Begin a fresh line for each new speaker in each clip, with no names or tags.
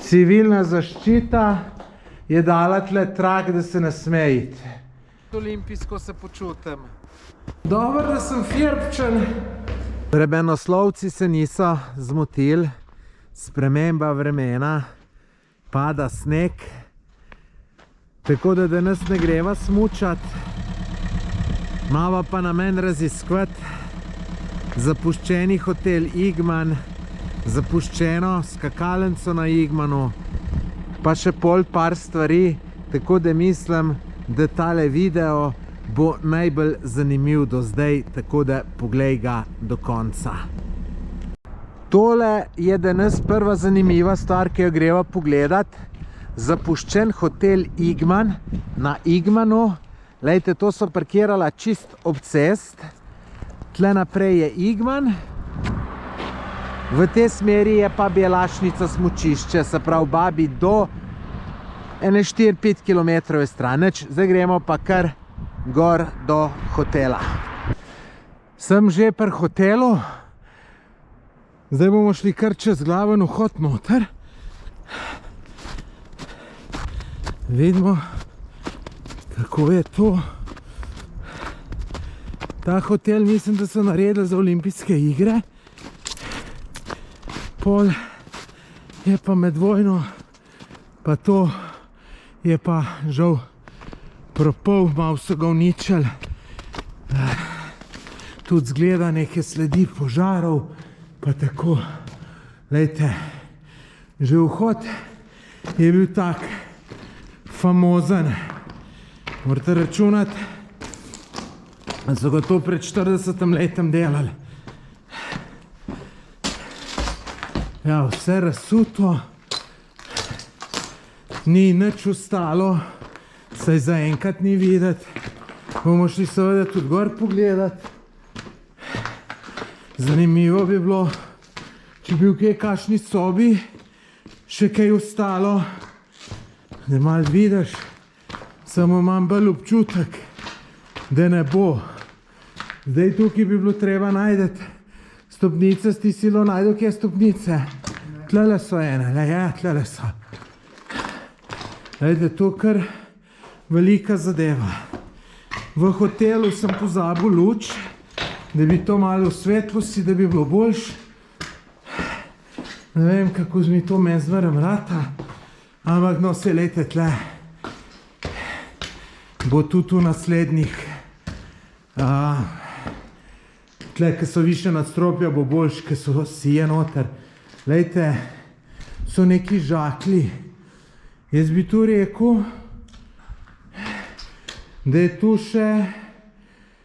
Civilna zaščita je dala tle trak, da se ne sme iti. Olimpijsko se počutim. Dobro, da sem Firbčan. Vremenoslovci se niso zmotili. Sprememba vremena, pada sneg. Tako da danes ne greva smučat. Mava pa namen raziskovati zapuščeni hotel Igman, zapuščeno skakalnico na Igmanu, pa še par stvari, tako da mislim, da tale video bo najbolj zanimiv do zdaj, tako da poglej ga do konca. Tole je danes prva zanimiva stvar, ki jo greva pogledat. Zapuščen hotel Igman na Igmanu. Lejte, to so parkirala čist ob cest. Tle naprej je Igman. V tej smeri je pa Bjelašnica smučišče, se pravi babi do 4-5 km stran. Zdaj gremo pa kar gor do hotela. Sem že pri hotelu. Zdaj bomo šli kar čez glaven vhod noter. Vidimo, kako je to. Ta hotel mislim, da so naredili za olimpijske igre. Pol je pa med vojno, pa to je pa žal propol, malo so ga uničili. Tudi zgleda neke sledi požarov, pa tako. Lejte, že vhod je bil tak famozen. Morate računati, da so ga to pred 40 letem delali. Ja, vse razsuto, ni nič ostalo, saj zaenkrat ni videti. Bomo šli seveda tudi gor pogledati. Zanimivo bi bilo, če bi v kaj kakšni sobi še kaj ostalo, da malo vidiš, samo imam bolj občutek, da ne bo. Zdaj tukaj bi bilo treba najdeti stopnice, sti silo najdu, kje stopnice. Tlele so ene, tlele so. Lejte, to kar velika zadeva. V hotelu sem pozabil luč, da bi to malo osvetlosti, da bi bilo boljš. Ne vem, kako mi to mezverem rata, ampak no, se lejte tle. Bo tudi v naslednjih tle, ki so više nadstropja, bo boljš, ki so sije noter. Lejte, so neki žakli. Jaz bi tu rekel, da je tu še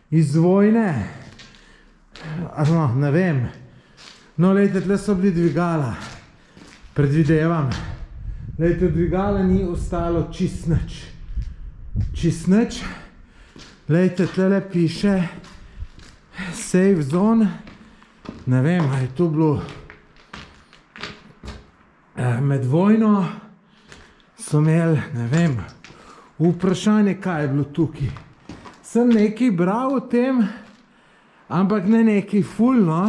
iz vojne. No, ne vem. No, lejte, tle so bili dvigala. Predvidevam. Lejte, dvigala ni ostalo čist nič. Čist nič. Lejte, tle piše Safe Zone. Ne vem, a je to bilo med vojno. So imeli, ne vem, vprašanje, kaj je bilo tukaj. Sem nekaj bral o tem, ampak ne nekaj ful, no.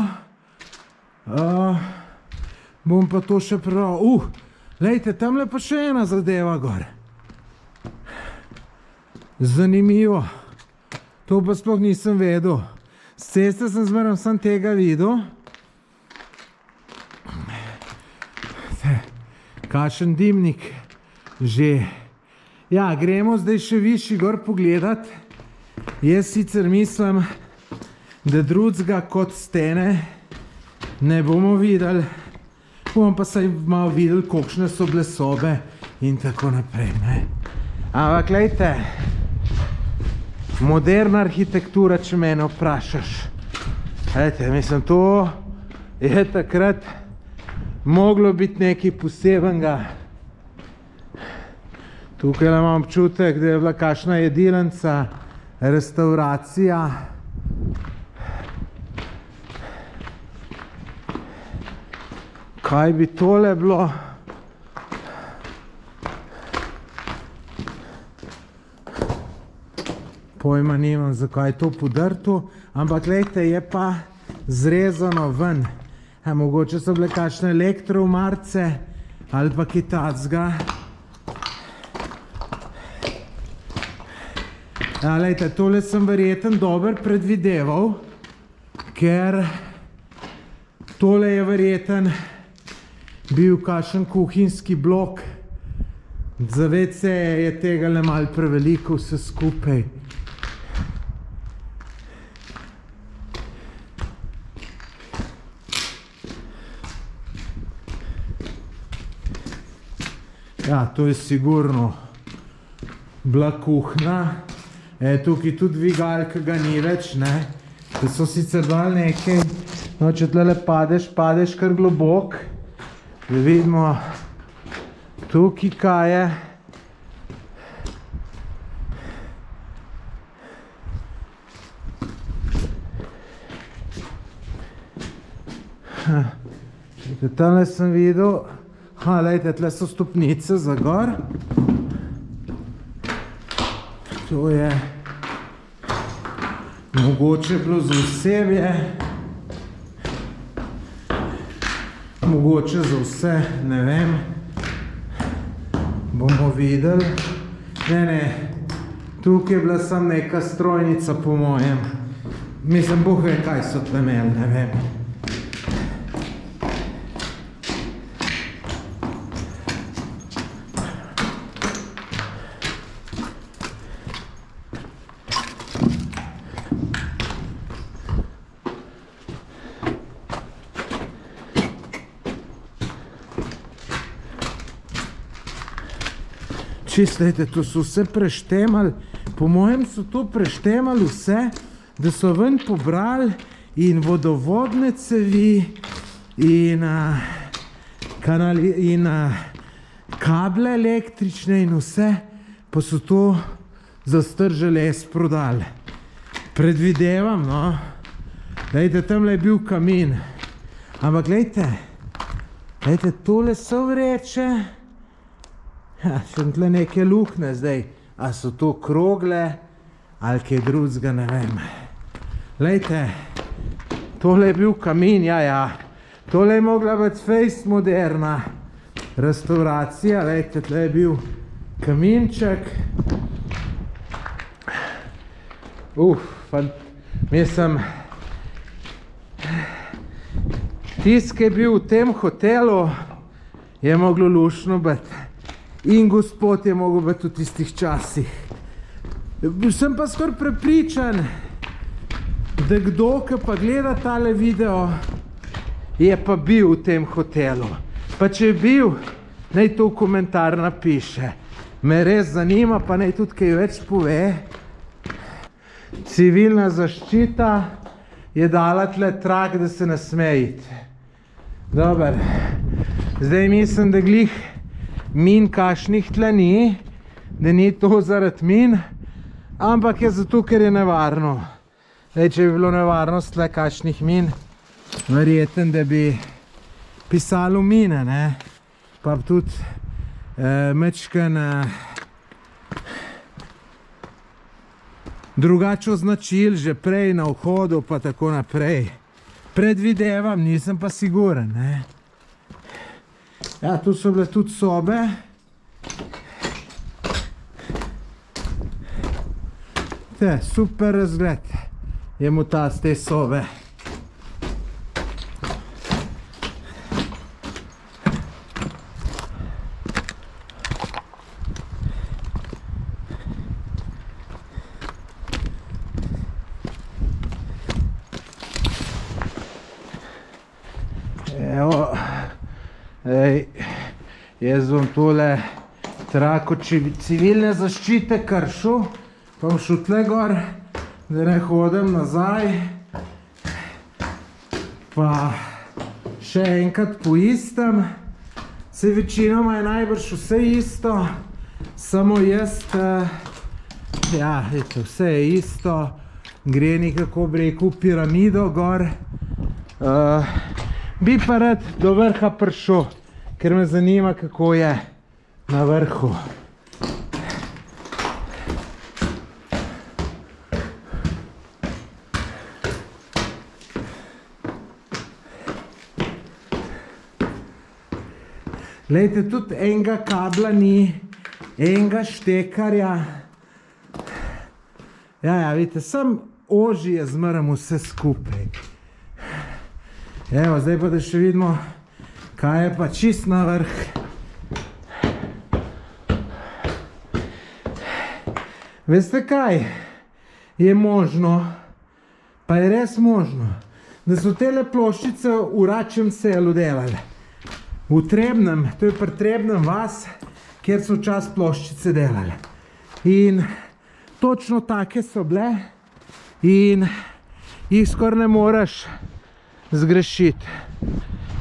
Bom pa to še prebral. Lejte, tamle pa še ena zadeva gor. Zanimivo. To pa sploh nisem vedel. S ceste sem zmeraj sam tega videl. Kakšen dimnik že. Ja, gremo zdaj še višji gor pogledat. Jaz sicer mislim, da drugega kot stene ne bomo videli. Bomo pa saj malo videli, kakšne so bile sobe in tako naprej, ne. Ampak, lejte, moderna arhitektura, če mene vprašaš. Lejte, mislim, to je takrat moglo biti nekaj posebenega. Tukaj imam občutek, da je bila kakšna jedilnica, restauracija. Kaj bi tole bilo? Pojma nimam, zakaj je to podrto, ampak lejte, je pa zrezano ven. Mogoče so bile kakšne elektromarce ali pa kaj takega. Ja, lejte, tole sem verjeten dober predvideval, ker tole je verjeten bil kakšen kuhinjski blok. Za WC je tegale malo preveliko vse skupaj. Ja, to je sigurno bila kuhna. Tukaj tudi dvigalka ga ni več, ne. To so sicer dal nekaj, no, če tlele padeš kar globok. Da vidimo tukaj kaj je. Tale sem videl, lejte, tle so stopnice za gor. To je mogoče bilo za osebje, mogoče za vse, ne vem. Bomo videli. Ne, tukaj je bila samo neka strojnica po mojem. Mislim, Bog ve, kaj so tle imeli, ne vem. Čislejte, to so vse preštemali, po mojem so to preštemali vse, da so ven pobrali in vodovodne cevi in kable električne in vse, pa so to za stržele prodali. Predvidevam, no, lejte, tamle je bil kamin, ampak lejte, tole so vreče. Še tle neke lukne zdaj, a so to krogle ali kaj drugega, ne vem. Lejte, tole je bil kamin, ja. Tole je mogla biti fejst moderna restauracija, lejte, tle je bil kaminček. Mislim, tisti, ki je bil v tem hotelu, je moglo lušno biti. In gospod je mogel biti v tistih časih. Sem pa skoraj prepričan, da kdo, ki pa gleda tale video, je pa bil v tem hotelu. Pa če je bil, naj to v komentar napiše. Me res zanima, pa naj tudi kaj več pove. Civilna zaščita je dala tle trak, da se ne sme iti. Dober, zdaj mislim, da glih min kašnih tle ni, da ni to zaradi min, ampak je zato, ker je nevarno. Če bi bilo nevarnost tle kašnih min, verjeten, da bi pisalo mine, ne? Pa tudi mečken drugače označil že prej na vhodu, pa tako naprej. Predvidevam, nisem pa siguren, ne? Ja, tu so bile tudi sobe. Super razgled je mu ta z te sobe. Evo, jaz bom tole trako civilne zaščite kršil, pa bom šel tle gor, da ne hodim nazaj, pa še enkrat po istem. Se večinoma je najbrž vse isto, samo jaz, ja, vse je isto, gre nekako, bi rekel, piramido gor. Bi pa rad do vrha prišel, ker me zanima, kako je na vrhu. Glejte, tudi enega kabla ni, enega štekarja. Ja, vidite, sem ožji je zmeraj vse skupaj. Evo, zdaj pa da še vidimo, kaj je pa čist na vrh. Veste kaj? Je možno, pa je res možno, da so tele ploščice v Račjem Selu delali. V Trebnem, to je pri Trebnem vas, kjer so včas ploščice delali. In točno take so bile in jih skoraj ne moreš zgrešiti.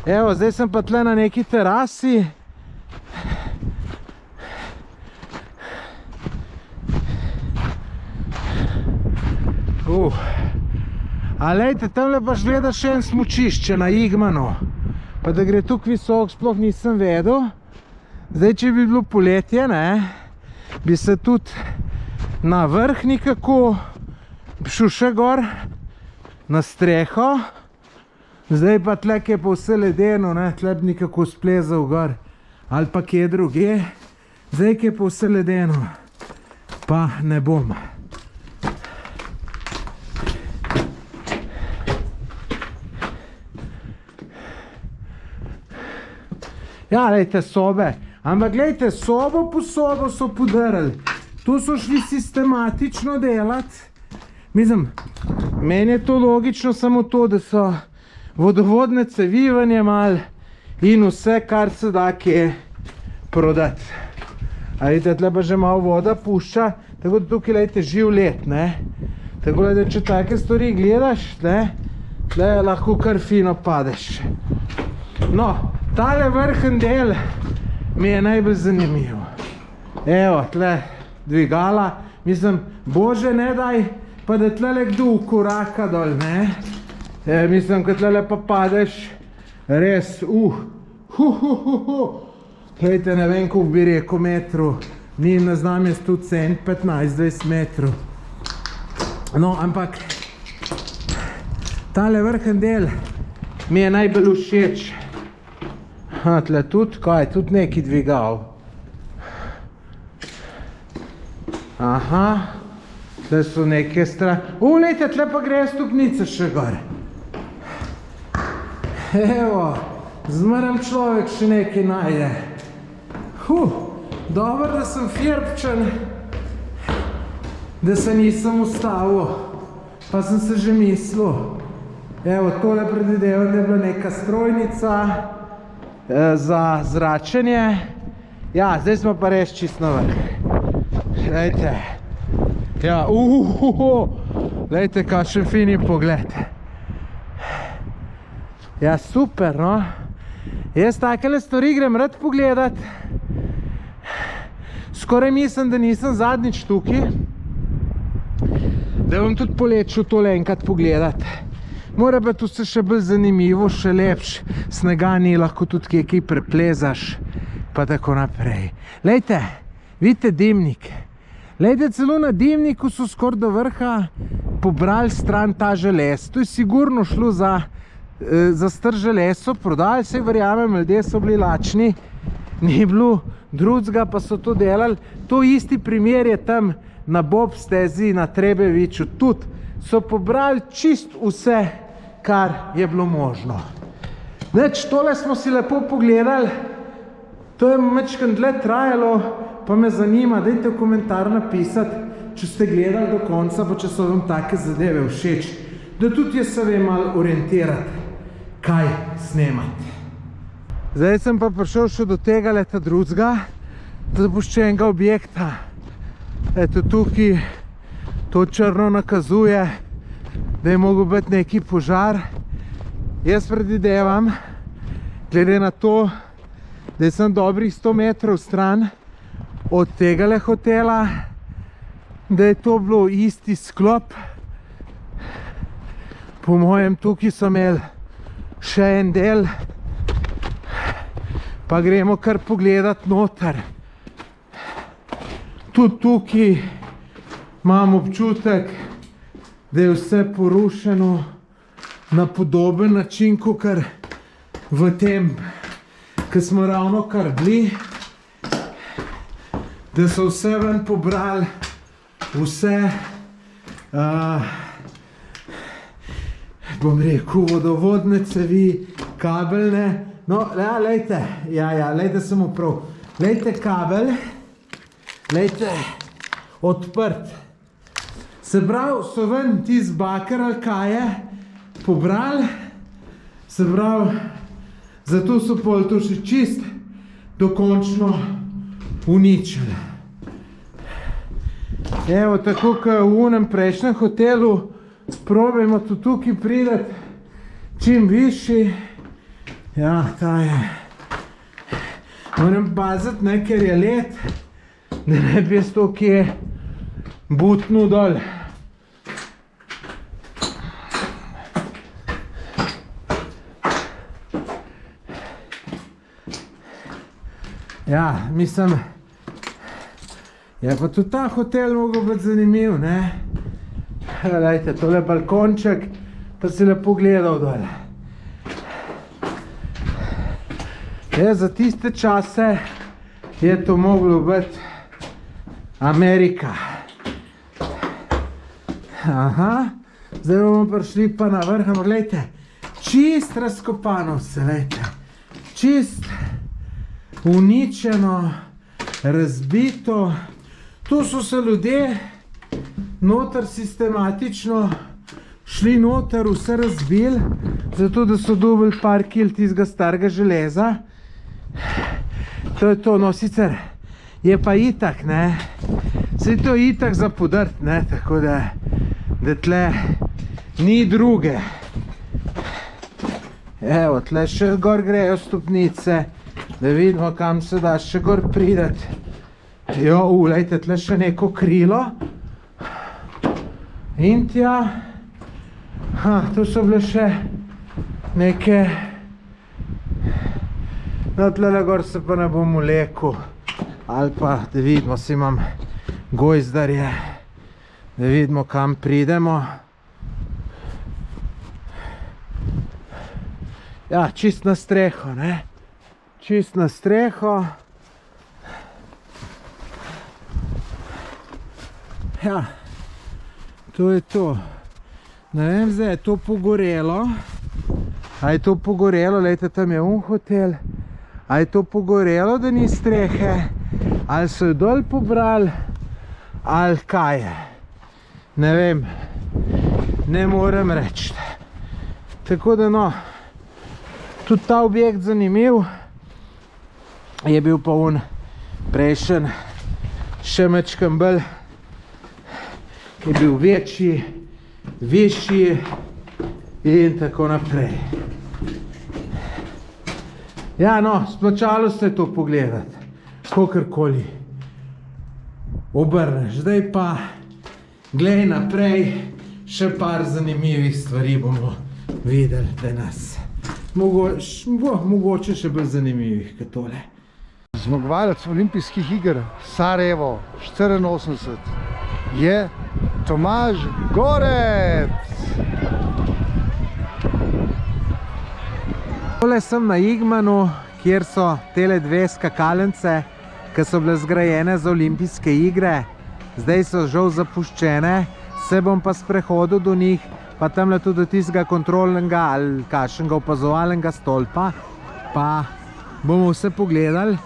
Evo, zdaj sem pa tle na neki terasi. A lejte, tamle paš gledaš še en smučišče na Igmanu. Pa da gre tukaj visok, sploh nisem vedel. Zdaj, če bi bilo poletje, bi se tudi na vrh nekako šel še gor, na streho. Zdaj pa tle, ki je pa vse ledeno, tle bi nekako splezal gor. Ali pa kje druge. Zdaj, ki je pa vse ledeno, pa ne bom. Ja, lejte, sobe. Ampak glejte, sobo po sobo so podarili. To so šli sistematično delati. Mislim, meni je to logično samo to, da so vodovodne cevi vnjemali in vse, kar se da kje prodati. A vidite, tle pa že malo voda pušča, tako da tukaj lejte živ let, Tako da, če take stvari gledaš, tle lahko kar fino padeš. No, tale vrhen del mi je najbolj zanimiv. Evo, tle dvigala. Mislim, bože ne daj, pa da tle kdo ukoraka dol, Mislim, ko tle pa padeš, res, Glejte, ne vem, koliko bi rekel metrov. Ne znam jaz tudi cent, 15-20 metrov. No, ampak tale vrhen del mi je najbolj všeč. Tle tudi, kaj, tudi neki dvigal. Aha, tle so neke strani. Lejte, tle pa gre stopnice še gor. Evo, zmeraj človek še nekaj najde. Dobro, da sem Firbčan, da se nisem ustavil, pa sem se že mislil. Evo, tole predvidevam, da je bila neka strojnica za zračenje. Ja, zdaj smo pa res čist na vrh. Glejte. Ja, glejte, kakšen fini pogled. Ja, super, no. Jaz takele stvari grem rad pogledat. Skoraj mislim, da nisem zadnjič tukaj. Da bom tudi polečil tole enkrat pogledat. Mora pa tu se še bolj zanimivo, še lepš. Snega ni, lahko tudi kaj preplezaš, pa tako naprej. Lejte, vidite dimnik. Lejte, celo na dimniku so skoraj do vrha pobrali stran ta želez. To je sigurno šlo za star železo, prodali se, verjamem, ljudje so bili lačni, ni bilo drugega, pa so to delali. To isti primer je tam na Bob stezi na Trebeviču. Tudi so pobrali čist vse, kar je bilo možno. Neč, tole smo si lepo pogledali, to je mečkrat dlje trajalo, pa me zanima, dajte v komentar napisati, če ste gledali do konca, pa če so vam take zadeve všeč, da tudi jaz se vem malo orientirati, kaj snemati. Zdaj sem pa prišel še do tega leta drugega, zapuščenega objekta. Eto tukaj to črno nakazuje, da je mogel biti neki požar. Jaz predvidevam, glede na to, da sem dobrih 100 metrov stran od tegale hotela, da je to bilo isti sklop. Po mojem, tukaj so imeli še en del, pa gremo kar pogledat noter. Tudi tukaj imam občutek, da je vse porušeno na podoben način, kot v tem ki smo ravno kar bili, da so vse ven pobrali, vse, bom rekel, vodovodne cevi, kabelne, no, lejte, lejte samo prav, lejte kabel, lejte, odprt. Se pravi, so ven tisti baker ali kaj je, pobrali, se pravi, zato so pol to še čist dokončno uničili. Evo, tako kot v unem prejšnjem hotelu, probajmo tudi tukaj prideti čim višji. Ja, ta je. Moram paziti, ne, ker je led, da ne bi jaz to kje butnil dol. Ja, mislim, je pa tudi ta hotel mogel biti zanimiv, ne? Lejte, tole balkonček, pa si lepo gledal dol. Ja, za tiste čase je to moglo biti Amerika. Aha, zdaj bomo prišli pa na vrh, ampak lejte, čist razkopano vse, lejte, čist uničeno, razbito. Tu so se ljudje noter sistematično šli noter, vse razbili, zato da so dobili par kil tistega starega železa. To je to, no sicer je pa itak, ne, saj to je itak za podrt, ne, tako da tle ni druge. Evo, tle še gor grejo stopnice, da vidimo, kam se da še gor prideti. Jo, lejte, tle še neko krilo. In tja. Tu so bile še neke... No, tle gor se pa ne bom vlekel. Ali pa, da vidimo, si imam gojzdarje. Da vidimo, kam pridemo. Ja, čist na streho, ne? Čist na streho. Ja, to je to. Ne vem, zdaj je to pogorelo. A je to pogorelo, lejte, tam je hotel. A je to pogorelo, da ni strehe? Ali so jo dol pobrali? Ali kaj je? Ne vem. Ne morem reči. Tako da no, tudi ta objekt zanimiv. Je bil pa on prejšen še mečkam bolj, ki je bil večji, višji in tako naprej. Ja, no, splačalo se to pogledati, kakorkoli obrneš. Zdaj pa glej naprej, še par zanimivih stvari bomo videli danes. Mogoče še bolj zanimivih kot tole.
Zmagovalec olimpijskih iger Sarajevo 84 je Tomaž Gorec.
Tole sem na Igmanu, kjer so tele dve skakalnice, ki so bile zgrajene za olimpijske igre. Zdaj so žal zapuščene, se bom pa sprehodil do njih, pa tamle tudi do tistega kontrolnega ali kakšnega opazovalnega stolpa, pa bomo vse pogledali.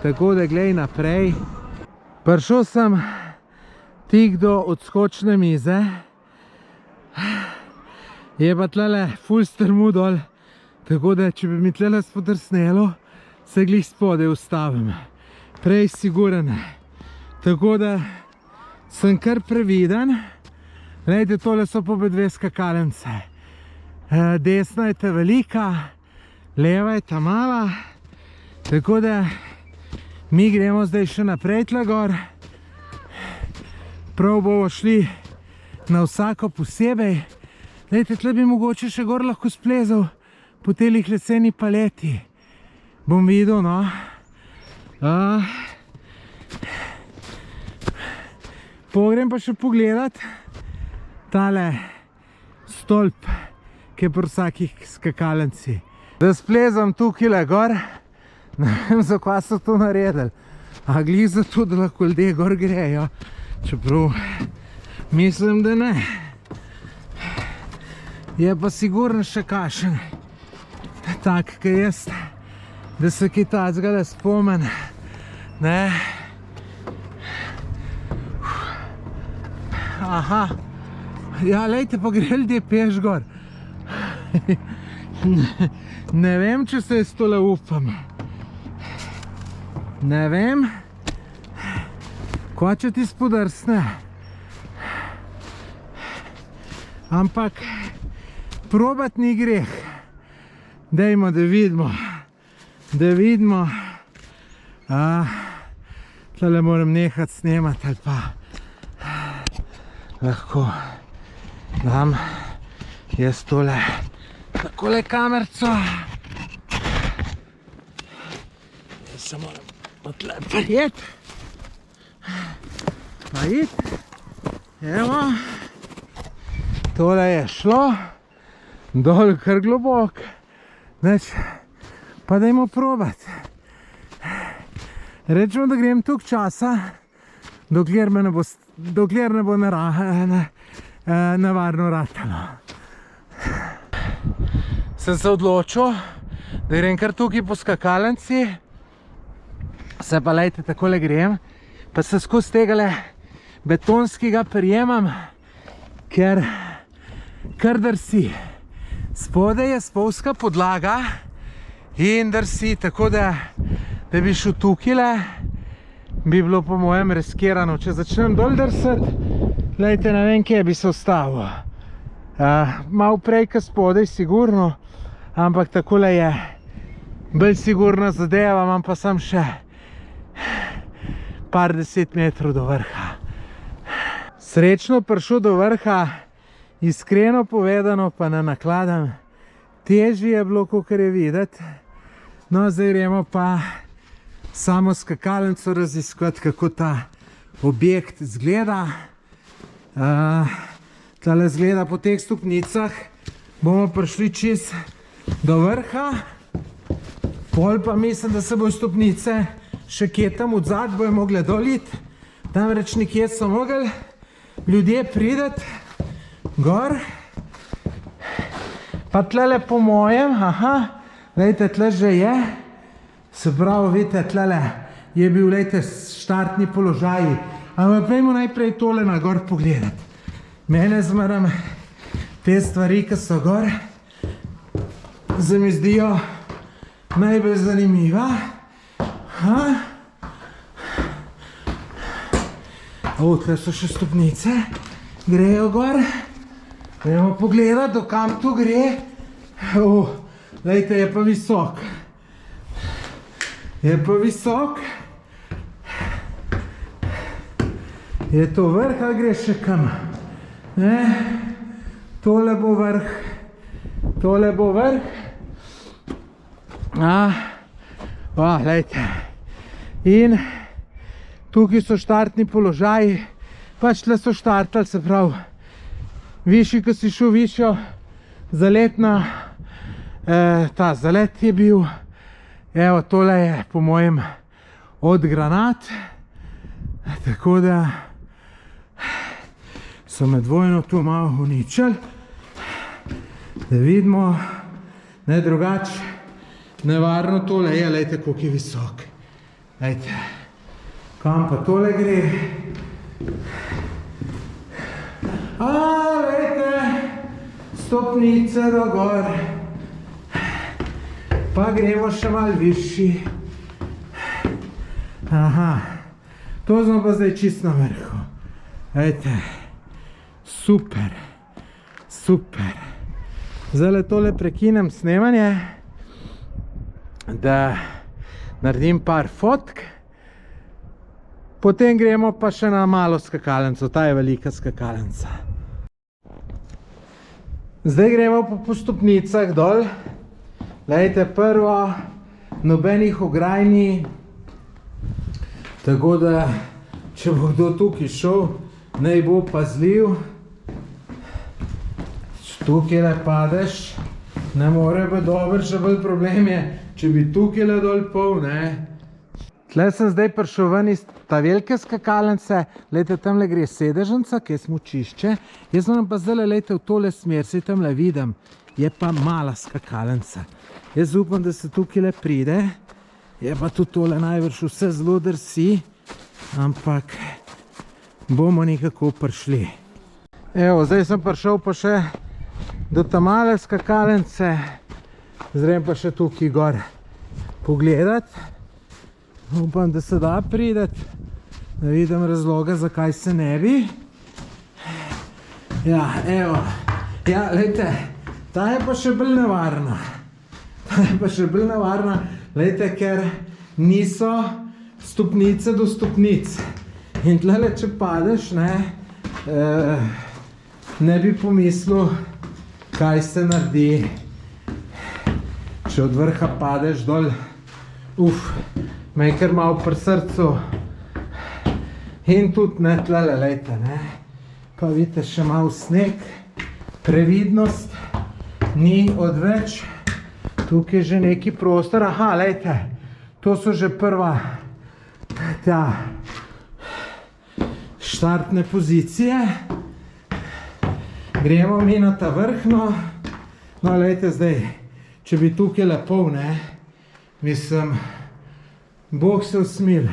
Tako da glej naprej. Prišel sem tik do odskočne mize. Je pa tlele ful strmu dol. Tako da, če bi mi tlele spodrsnelo, se glih spodaj ustavim. Prej siguren. Tako da sem kar previden. Glejte, tole so pa dve skakalnice. Desna je ta velika, leva je ta mala. Tako da mi gremo zdaj še naprej tle gor. Prav bomo šli na vsako posebej. Glejte, tle bi mogoče še gor lahko splezal po telih leseni paleti. Bom videl, no. Pogrem pa še pogledat tale stolp, ki je pri vsakih skakalnici. Da splezam tukaj gor, Ne vem, zakaj so to naredili. A glih zato, da lahko ljudje gor grejo. Čeprav mislim, da ne. Je pa sigurno še kakšen tak, kaj jaz, da se kaj takega le spomen. Ne. Aha. Ja, lejte, pa gre ljudje peš gor. Ne vem, če se jaz tole upam. Ne vem, ko če ti spodrsne. Ampak probat ni greh. Dajmo, da vidimo. Da vidimo. Tole moram nehati snemati ali pa lahko dam jaz tole takole kamerco. Jaz se moram odle prijeti. Pa iti. Evo. Tole je šlo. Dol kar globok. Pa dajmo probati. Rečemo, da grem toliko časa, dokler ne bo nevarno ratalo. Sem se odločil, da grem kar tukaj po skakalnici. Se pa lejte, takole grem, pa se skozi tegale betonskega prijemam, ker kar drsi. Spodaj je spolska podlaga in drsi, tako da bi šel tukajle, bi bilo po mojem riskirano. Če začnem dol drsati, lejte, ne vem, kje bi se ustavil. Malo prej, ka spodaj, sigurno, ampak takole je bolj sigurna zadeva, imam pa sam še par 10 metrov do vrha. Srečno prišel do vrha, iskreno povedano, pa ne nakladam, težje je bilo, kakor je videti. No, zdaj gremo pa samo skakalnico raziskovati, kako ta objekt izgleda. Tale izgleda po teh stopnicah. Bomo prišli čez do vrha. Pol pa mislim, da se bojo stopnice še kje tam odzad bojo mogle doliti. Namreč nekje so mogli ljudje prideti gor. Pa tlele po mojem, lejte, tle že je. Se pravi, vidite, tlele je bil, lejte, štartni položaj. Ampak pojmo najprej tole na gor pogledati. Mene zmeram te stvari, ki so gor, se mi zdijo najbolj zanimiva. Tle so še stopnice, grejo gor. Gremo pogledati, do kam tu gre. Lejte, je pa visok. Je pa visok. Je to vrh, ali gre še kam? Tole bo vrh. Tole bo vrh. Lejte. In tukaj so štartni položaji. Pač tle so štartali, se pravi, višji, ko si šel višjo zaletna, ta zalet je bil. Evo, tole je po mojem od granat, tako da so me dvojno tu malo uničili, da vidimo, ne drugače, nevarno tole je, lejte, koliko je visok. Lejte, kam pa tole gre? Lejte, stopnice do gor. Pa gremo še malo višji. To smo pa zdaj čist na vrhu. Ejte, super, super. Zdaj tole prekinem snemanje, da naredim par fotk. Potem gremo pa še na malo skakalnico, ta je velika skakalnica. Zdaj gremo po stopnicah dol. Lejte, prvo, nobenih ograj ni, tako da, če bo kdo tukaj šel, naj bo pazljiv. Tukaj le padeš, Ne more biti dober, še bolj problem je, če bi tukaj le dol pol, ne. Tle sem zdaj prišel ven iz ta velike skakalnice, lejte, tamle gre sedežnica, ki je smučišče, jaz moram pa zdaj lejte v tole smer, se tamle vidim, je pa mala skakalnica. Jaz upam, da se tukaj le pride, je pa tudi tole najvrš vse zelo drsi, ampak bomo nekako prišli. Evo, zdaj sem prišel pa še do ta male skakalnice, zdaj pa še tukaj gor pogledati. Upam, da se da prideti, da vidim razloga, zakaj se ne bi. Ja, evo, ja, lejte, ta je pa še bolj nevarna. Ta je pa še bolj nevarna, lejte, ker niso stopnice do stopnic. In tlele, če padeš, ne bi pomislil, kaj se naredi, če od vrha padeš dol. Me je kar malo pri srcu. In tudi ne tlele, lejte, ne. Pa vidite še malo sneg. Previdnost ni odveč. Tukaj je že neki prostor. Aha, lejte, to so že prva štartne pozicije. Gremo mi na ta vrh, no. No, lejte zdaj, če bi tukaj lepo, ne, mislim, Bog se usmil.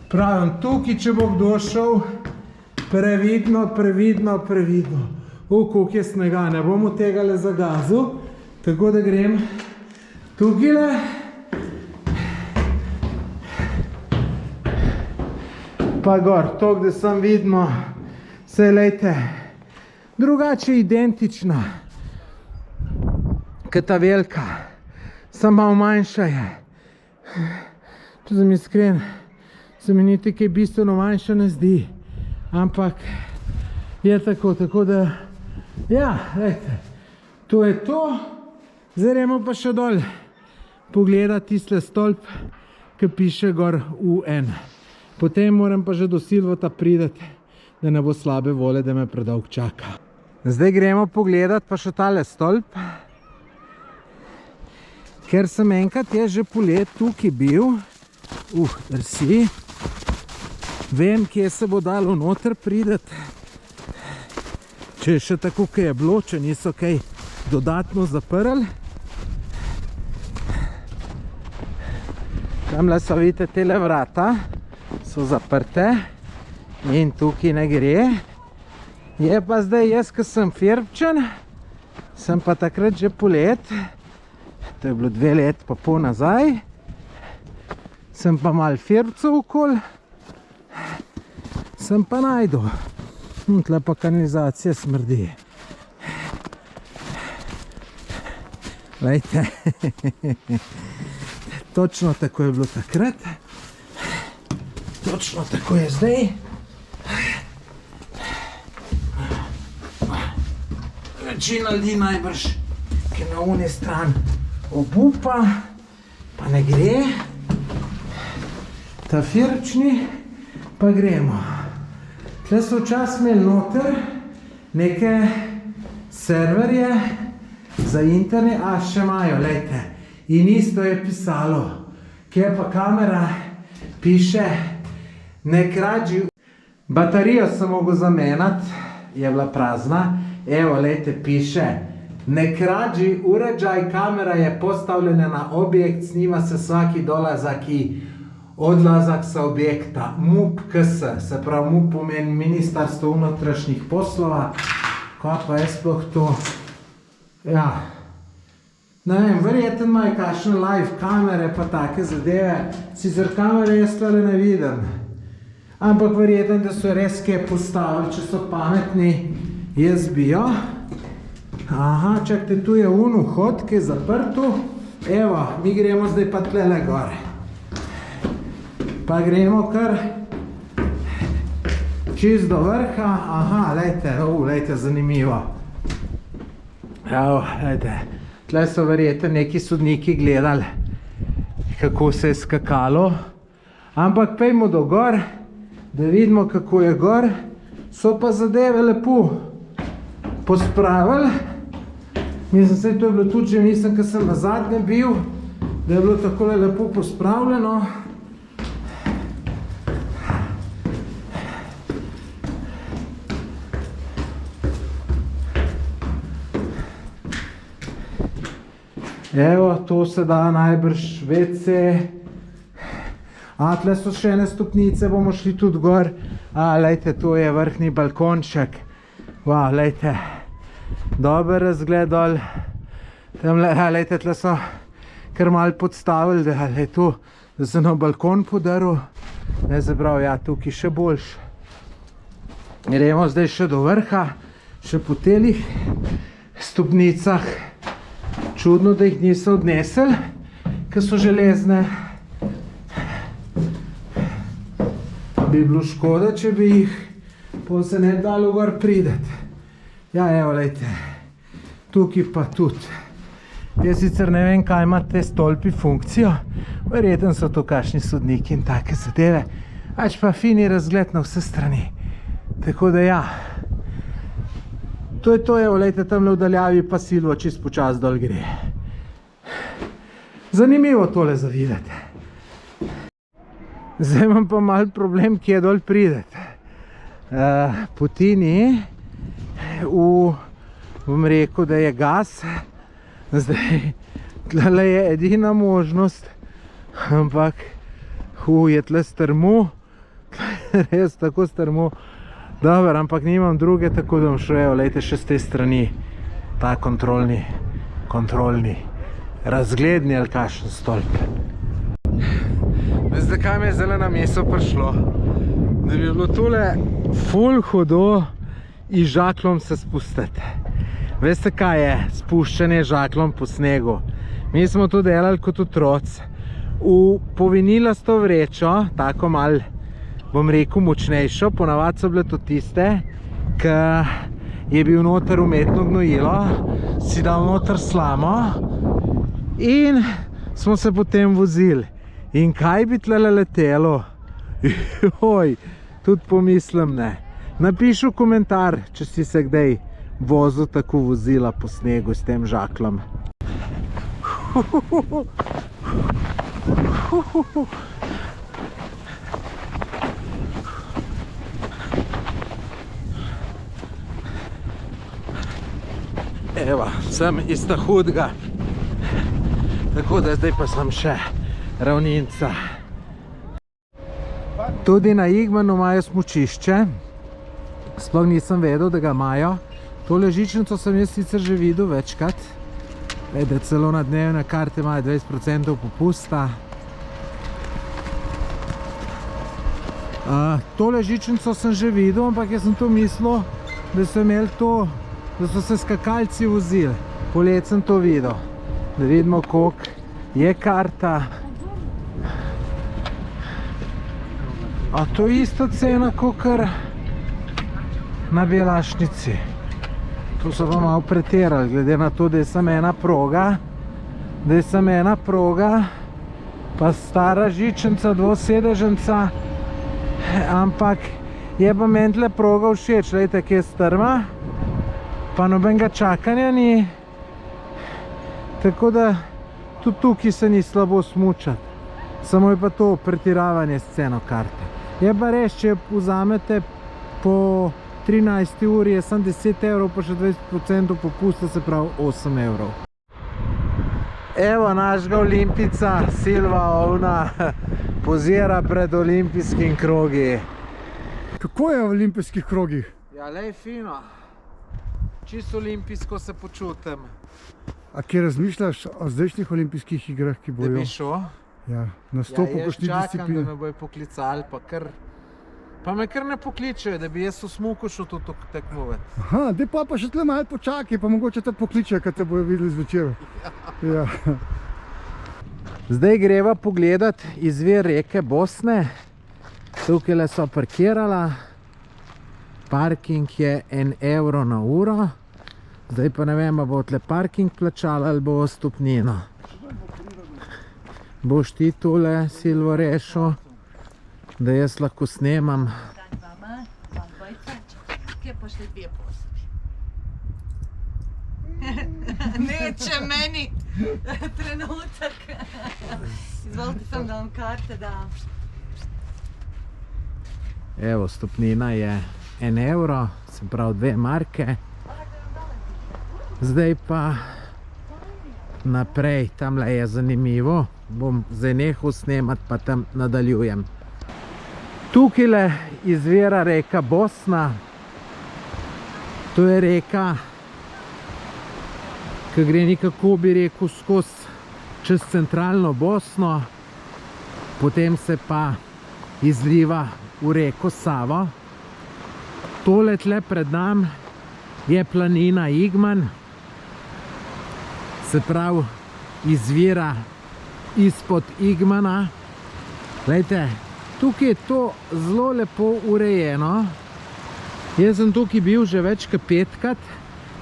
Pravim, tukaj, če bo kdo šel, previdno. Koliko je snega, ne bom od tega le zagazil, tako da grem tukaj le. Pa gor, to, kde sem vidimo, se lejte, drugače identična, kot ta velika, samo malo manjša je. Če sem iskren, se mi niti kaj bistveno manjša ne zdi, ampak je tako da, ja, lejte, to je to. Zdaj gremo pa še dol pogledati tiste stolp, ki piše gor UN. Potem moram pa že do Silvota prideti, da ne bo slabe vole, da me predolg čaka. Zdaj gremo pogledati pa še tale stolp, ker sem enkrat je že polet tukaj bil, drsi, vem, kje se bo dalo noter prideti, če je še tako, kaj je bilo, če niso kaj dodatno zaprli. Tamle so, vidite, tele vrata so zaprte. In tukaj ne gre. Je pa zdaj jaz, ko sem Firbčan, sem pa takrat že polet, to je bilo 2 leta pa pol nazaj, sem pa malo Firbcev okoli, sem pa najdel. Tle pa kanalizacija smrdi. Lejte, točno tako je bilo takrat, točno tako je zdaj. Večina ljudi najbrž, ki na uni stran obupa, pa ne gre. Ta Firbčni pa gremo. Tle so včasih imeli noter neke serverje za internet, a še imajo, lejte. In isto je pisalo, kje pa kamera piše, ne krađi. Baterijo sem mogel zamenjati, je bila prazna. Evo, lejte, piše, ne krađi uređaj, kamera je postavljena na objekt, snima se svaki dolazak i odlazak sa objekta. MUP KS, se pravi MUP pomeni Ministarstvo unutrašnjih poslova. Kaj pa je sploh to? Ja, ne vem, verjetno imajo kakšne live kamere pa take zadeve. Sicer kamere jaz tole ne vidim, ampak verjetno, da so res kaj postavili, če so pametni. Jaz bi jo. Aha, čakajte, tu je vhod, ki je zaprtu. Evo, mi gremo zdaj pa tlele gore. Pa gremo kar čist do vrha. Aha, lejte, zanimivo. Evo, lejte, tle so verjetno neki sodniki gledali, kako se je skakalo. Ampak pejmo do gor, da vidimo, kako je gor. So pa zadeve lepo pospravili. Mislim, se to je bilo tudi že, mislim, ko sem na zadnje bil, da je bilo takole lepo pospravljeno. Evo, to se da najbrž WC. A, tle so še ene stopnice, bomo šli tudi gor. A, lejte, to je vrhni balkonček. Wow, lejte, dober razgled dol. Tamle, a, lejte, tle so kar malo podstavili, da je to, da se na balkon podaril. Ne, zaprav, ja, tukaj še boljš. Gremo zdaj še do vrha, še po telih stopnicah. Čudno, da jih niso odnesli, ker so železne. Bi bilo škoda, če bi jih, pa se ne dalo gor prideti. Ja, evo, lejte, tukaj pa tudi. Jaz sicer ne vem, kaj ima te stolpi funkcijo, verjetno so to kakšni sodniki in take zadeve, ač pa fini razgled na vse strani. Tako da ja, to je to, evo, lejte, tamle v daljavi pa Silvo čist počas dol gre. Zanimivo tole za videti. Zdaj imam pa mal problem, kje dol prideti. Poti ni, bom rekel, da je gas. Zdaj, tle je edina možnost, ampak je tle strmo, res tako strmo. Dobar, ampak nimam druge, tako da bom šel, evo, lejte, še z te strani, ta kontrolni, razgledni ali kakšen stolp. Veste, kaj mi je zdaj na meso prišlo? Da bi bilo tole ful hudo in žaklom se spustiti. Veste, kaj je spuščanje žaklom po snegu? Mi smo to delali kot otroci. V povinilasto vrečo, tako malo, bom rekel, močnejšo, ponavadi so bile to tiste, ki je bil noter umetno gnojilo, si dal noter slamo in smo se potem vozili. In kaj bi tle letelo? Joj, tudi pomislim ne. Napiši v komentar, če si se kdaj vozil tako vozila po snegu s tem žaklom. Evo, sem iz ta hudega. Tako da zdaj pa sem še ravninca. Tudi na Igmanu imajo smučišče. Sploh nisem vedel, da ga imajo. Tole žičnico sem jaz sicer že videl večkrat. Da celo na dnevne karte imajo 20% popusta. Tole žičnico sem že videl, ampak jaz sem to mislil, da so imeli to, da so se skakalci vozili. Polet sem to videl. Da vidimo, koliko je karta. A to je ista cena, kakor na Belašnici. Tu so pa malo pretirali, glede na to, da je samo ena proga, pa stara žičnica, dvosedeženca, ampak je pa meni tle proga všeč, lejte, kje je strma, pa nobenega čakanja ni, tako da tudi tukaj se ni slabo smučati, samo je pa to pretiravanje s ceno karte. Je pa res, če vzamete po 13 uri, je samo 10 evrov, pa še 20% popusta, se pravi 8 evrov. Evo našega olimpijca, Silva Ovna, pozira pred olimpijskim krogi.
Kako je v olimpijskih krogih?
Ja, lej, fino. Čisto olimpijsko se počutim.
A kje razmišljaš o zdajšnjih olimpijskih igrah, ki bojo?
Da bi šel?
Ja, nastopu kakšni disciplini.
Jaz čakam, da me bojo poklicali, pa me kar ne pokličejo, da bi jaz v smuku šel to tekmovati.
Aha, daj pa še tle malo počakaj, pa mogoče te pokličejo, kad te bojo videli zvečer. Ja.
Zdaj greva pogledat izvir reke Bosne. Tukaj so parkirala. Parking je 1 evro na uro. Zdaj pa ne vem, bo tle parking plačala ali bo stopnino. Boš ti tole, Silvo, rešil? da jaz lahko snemam.
Dan vama, vam dvojca, kje pa še dve posli. Neče meni trenutek. Izvolite sem, da vam karte dam.
Evo, stopnina je 1 evro, se pravi 2 marke. Zdaj pa naprej, tamle je zanimivo. Bom zdaj nehal snemati, pa tam nadaljujem. Tukajle izvira reka Bosna. To je reka, ki gre nekako, bi rekel, skozi čez centralno Bosno, potem se pa izliva v reko Savo. Tole tle pred nam je planina Igman, se pravi izvira izpod Igmana. Glejte, tukaj je to zelo lepo urejeno. Jaz sem tukaj bil že več kot 5-krat,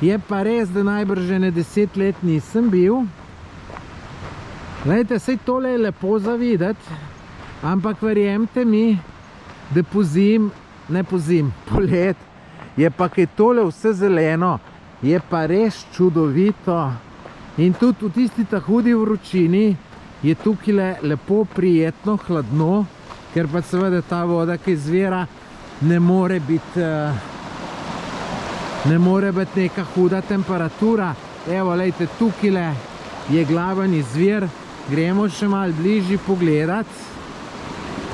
je pa res, da najbrž že ne 10 let nisem bil. Glejte, saj tole je lepo za videti, ampak verjemite mi, da polet je pa kaj tole vse zeleno, je pa res čudovito. In tudi v tisti ta hudi vročini je tukaj lepo prijetno, hladno, ker pa seveda ta voda, ki izvira, ne more biti neka huda temperatura. Evo, lejte, tukaj je glaven izvir, gremo še malo bližje pogledati.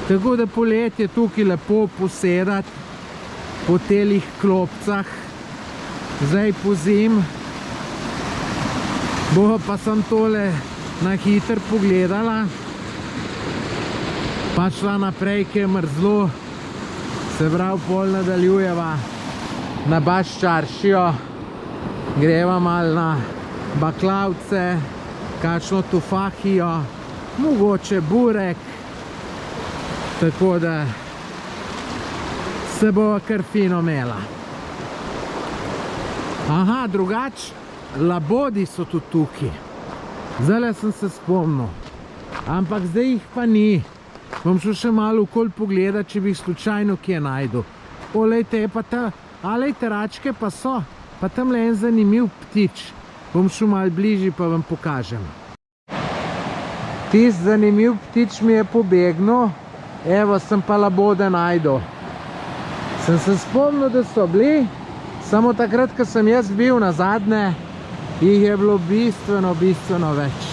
Tako da poletje tukaj lepo posedati po telih klopcah. Zdaj pozim, bo pa sem tole na hitro pogledala, pa šla naprej, ki je mrzlo, se pravi pol nadaljujeva na Baščaršijo, greva malo na baklavce, kakšno tufahijo, mogoče burek, tako da se bo kar fino imela. Aha, drugače, labodi so tudi tukaj. Zdajle sem se spomnil, ampak zdaj jih pa ni. Bom šel še malo okoli pogledati, če bi jih slučajno kje najdu. O, lejte, je pa ta, a lejte, račke pa so, pa tamle en zanimiv ptič. Bom šel malo bližje, pa vam pokažem. Tisti zanimiv ptič mi je pobegnil, evo, sem pa labode najdel. Sem se spomnil, da so bili, samo takrat, ko sem jaz bil nazadnje, jih je bilo bistveno več.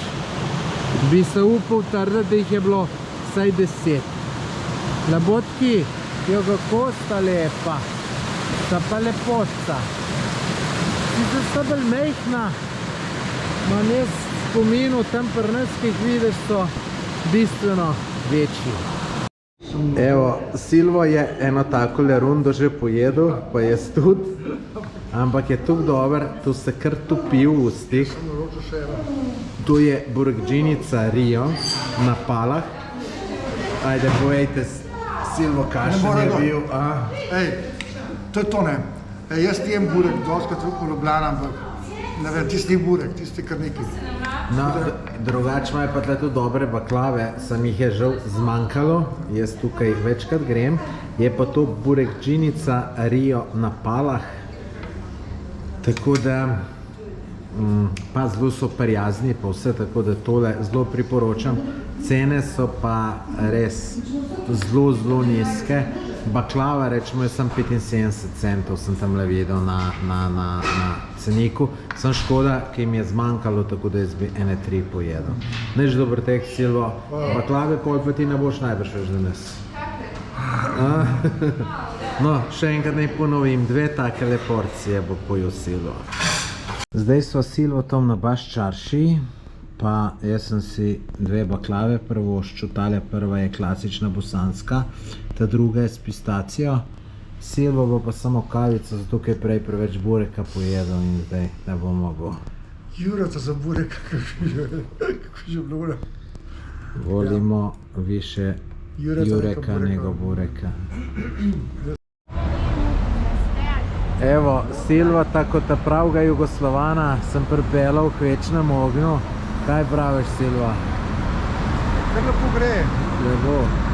Bi se upal trditi, da jih je bilo vsaj 10. Labodki, jo kako sta lepa, sta pa lepotca. Sicer sta bolj mejhna, imam jaz spominu, tam pri nas, ki jih vidiš, so bistveno večji. Evo, Silvo je eno takole rundo že pojedel, pa jaz tudi, ampak je tukaj dober, tu se kar topi v ustih. Tu je burekdžinica Rio na Palah. Ajde, povejte, Silvo, kakšen je bil?
Ej, to je to, ne. Jaz jem burek, doskrat v Ljubljana, ampak ne vem, tisti burek, tisti kar neki.
No, drugače imajo pa tle tudi dobre baklave, sem jih je žal zmanjkalo, jaz tukaj večkrat grem. Je pa to burekdžinica Rio na Palah, tako da pa zelo so prijazni pa vse, tako da tole zelo priporočam. Cene so pa res zelo nizke. Baklava, rečemo, je sem 75 centov, sem tam le videl na ceniku. Sem škoda, ki jim je zmanjkalo, tako da jaz bi ene 3 pojedel. Neč dober tek, Silvo, baklave pol pa ti ne boš najbrž več danes. No, še enkrat naj ponovim, 2 takele porcije bo pojel Silvo. Zdaj so Silvo tam na Baščaršiji, pa jaz sem si 2 baklave prvoščil. Tale prva je klasična bosanska, ta druga je s pistacijo. Silvo bo pa samo kavico, zato ker je prej preveč bureka pojedel in zdaj ne bo mogel.
Jurata za burek, kako že bilo.
Volimo više Jureka nego bureka. Evo, Silvo, tako ta pravga Jugoslovana, sem pripeljal k večnemu ognju. Kaj praviš, Silvo?
Kar lepo gre.
Lepo.